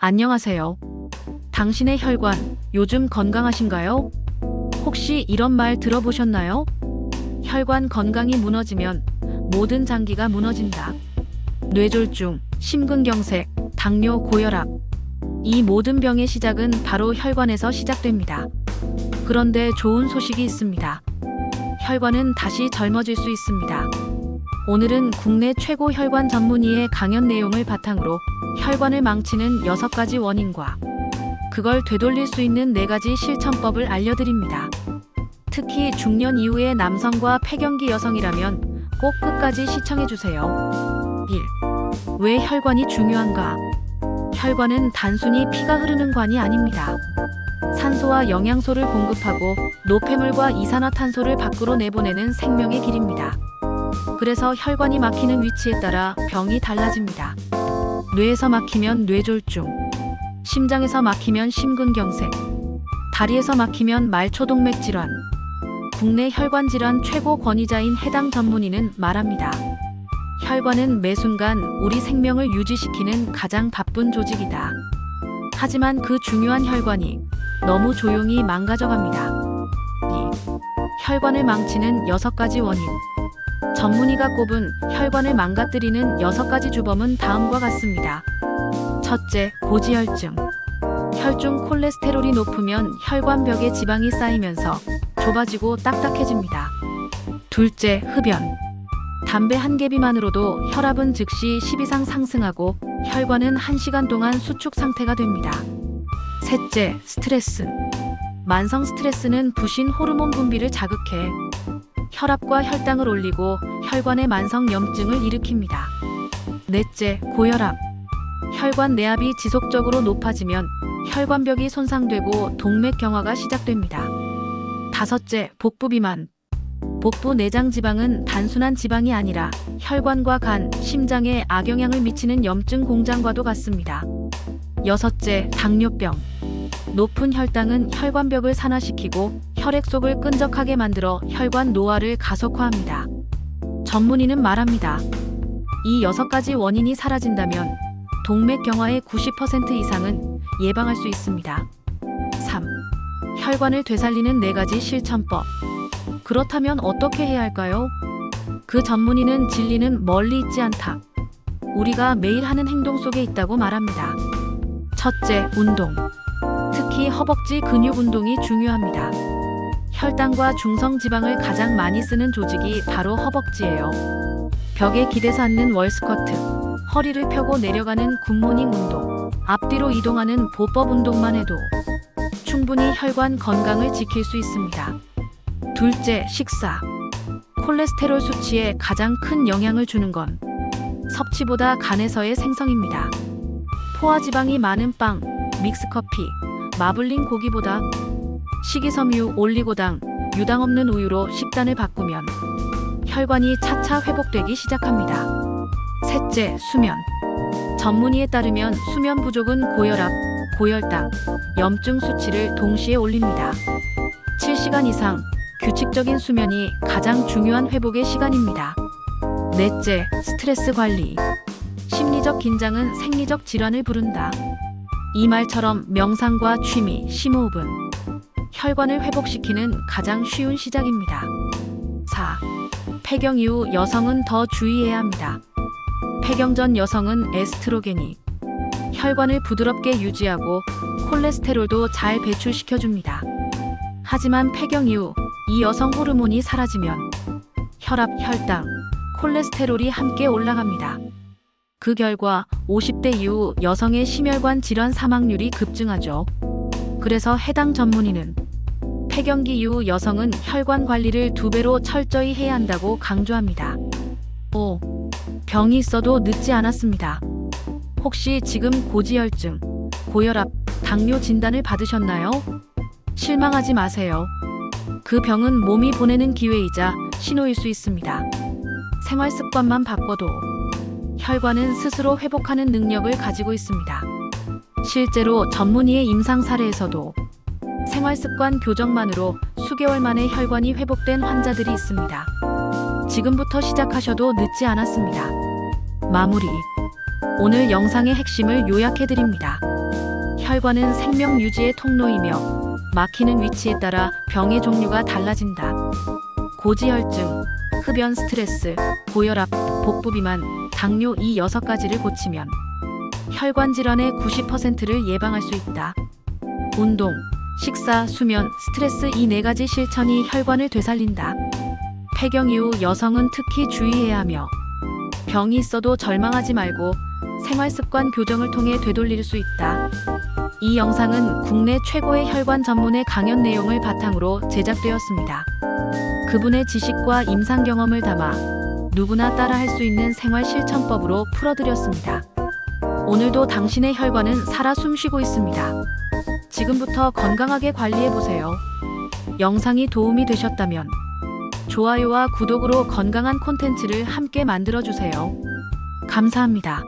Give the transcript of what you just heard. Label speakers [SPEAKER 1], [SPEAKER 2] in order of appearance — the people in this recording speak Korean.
[SPEAKER 1] 안녕하세요. 당신의 혈관, 요즘 건강하신가요? 혹시 이런 말 들어보셨나요? 혈관 건강이 무너지면 모든 장기가 무너진다. 뇌졸중, 심근경색, 당뇨, 고혈압. 이 모든 병의 시작은 바로 혈관에서 시작됩니다. 그런데 좋은 소식이 있습니다. 혈관은 다시 젊어질 수 있습니다. 오늘은 국내 최고 혈관 전문의의 강연 내용을 바탕으로 혈관을 망치는 6가지 원인과 그걸 되돌릴 수 있는 4가지 실천법을 알려드립니다. 특히 중년 이후의 남성과 폐경기 여성이라면 꼭 끝까지 시청해주세요. 1. 왜 혈관이 중요한가? 혈관은 단순히 피가 흐르는 관이 아닙니다. 산소와 영양소를 공급하고 노폐물과 이산화탄소를 밖으로 내보내는 생명의 길입니다. 그래서 혈관이 막히는 위치에 따라 병이 달라집니다. 뇌에서 막히면 뇌졸중, 심장에서 막히면 심근경색, 다리에서 막히면 말초동맥 질환. 국내 혈관 질환 최고 권위자인 해당 전문의는 말합니다. 혈관은 매 순간 우리 생명을 유지시키는 가장 바쁜 조직이다. 하지만 그 중요한 혈관이 너무 조용히 망가져갑니다. 2. 혈관을 망치는 6가지 원인. 전문의가 꼽은 혈관을 망가뜨리는 6가지 주범은 다음과 같습니다. 첫째, 고지혈증. 혈중 콜레스테롤이 높으면 혈관벽에 지방이 쌓이면서 좁아지고 딱딱해집니다. 둘째, 흡연. 담배 한 개비만으로도 혈압은 즉시 10 이상 상승하고 혈관은 1시간 동안 수축 상태가 됩니다. 셋째, 스트레스. 만성 스트레스는 부신 호르몬 분비를 자극해 혈압과 혈당을 올리고 혈관의 만성 염증을 일으킵니다. 넷째, 고혈압. 혈관 내압이 지속적으로 높아지면 혈관벽이 손상되고 동맥경화가 시작됩니다. 다섯째, 복부 비만. 복부 내장 지방은 단순한 지방이 아니라 혈관과 간, 심장에 악영향을 미치는 염증 공장과도 같습니다. 여섯째, 당뇨병. 높은 혈당은 혈관벽을 산화시키고 혈액속을 끈적하게 만들어 혈관 노화를 가속화합니다. 전문의는 말합니다. 이 6가지 원인이 사라진다면 동맥경화의 90% 이상은 예방할 수 있습니다. 3. 혈관을 되살리는 4가지 실천법. 그렇다면 어떻게 해야 할까요? 그 전문의는 진리는 멀리 있지 않다. 우리가 매일 하는 행동 속에 있다고 말합니다. 첫째, 운동. 특히 허벅지 근육 운동이 중요합니다. 혈당과 중성지방을 가장 많이 쓰는 조직이 바로 허벅지예요. 벽에 기대서 앉는 월스쿼트, 허리를 펴고 내려가는 굿모닝 운동, 앞뒤로 이동하는 보법 운동만 해도 충분히 혈관 건강을 지킬 수 있습니다. 둘째, 식사. 콜레스테롤 수치에 가장 큰 영향을 주는 건 섭취보다 간에서의 생성입니다. 포화지방이 많은 빵, 믹스커피, 마블링 고기보다 식이섬유, 올리고당, 유당 없는 우유로 식단을 바꾸면 혈관이 차차 회복되기 시작합니다. 셋째, 수면. 전문의에 따르면 수면 부족은 고혈압, 고혈당, 염증 수치를 동시에 올립니다. 7시간 이상 규칙적인 수면이 가장 중요한 회복의 시간입니다. 넷째, 스트레스 관리. 심리적 긴장은 생리적 질환을 부른다. 이 말처럼 명상과 취미, 심호흡은 혈관을 회복시키는 가장 쉬운 시작입니다. 4. 폐경 이후 여성은 더 주의해야 합니다. 폐경 전 여성은 에스트로겐이 혈관을 부드럽게 유지하고 콜레스테롤도 잘 배출시켜줍니다. 하지만 폐경 이후 이 여성 호르몬이 사라지면 혈압, 혈당, 콜레스테롤이 함께 올라갑니다. 그 결과 50대 이후 여성의 심혈관 질환 사망률이 급증하죠. 그래서 해당 전문의는 폐경기 이후 여성은 혈관 관리를 2배로 철저히 해야 한다고 강조합니다. 5. 병이 있어도 늦지 않았습니다. 혹시 지금 고지혈증, 고혈압, 당뇨 진단을 받으셨나요? 실망하지 마세요. 그 병은 몸이 보내는 기회이자 신호일 수 있습니다. 생활 습관만 바꿔도 혈관은 스스로 회복하는 능력을 가지고 있습니다. 실제로 전문의의 임상 사례에서도 생활습관 교정만으로 수개월 만에 혈관이 회복된 환자들이 있습니다. 지금부터 시작하셔도 늦지 않았습니다. 마무리. 오늘 영상의 핵심을 요약해드립니다. 혈관은 생명 유지의 통로이며 막히는 위치에 따라 병의 종류가 달라진다. 고지혈증, 흡연 스트레스, 고혈압, 복부비만, 당뇨 이 6가지를 고치면 혈관 질환의 90%를 예방할 수 있다. 운동, 식사, 수면, 스트레스 이 4가지 실천이 혈관을 되살린다. 폐경 이후 여성은 특히 주의해야 하며 병이 있어도 절망하지 말고 생활습관 교정을 통해 되돌릴 수 있다. 이 영상은 국내 최고의 혈관 전문의 강연 내용을 바탕으로 제작되었습니다. 그분의 지식과 임상 경험을 담아 누구나 따라할 수 있는 생활 실천법으로 풀어드렸습니다. 오늘도 당신의 혈관은 살아 숨쉬고 있습니다. 지금부터 건강하게 관리해보세요. 영상이 도움이 되셨다면 좋아요와 구독으로 건강한 콘텐츠를 함께 만들어주세요. 감사합니다.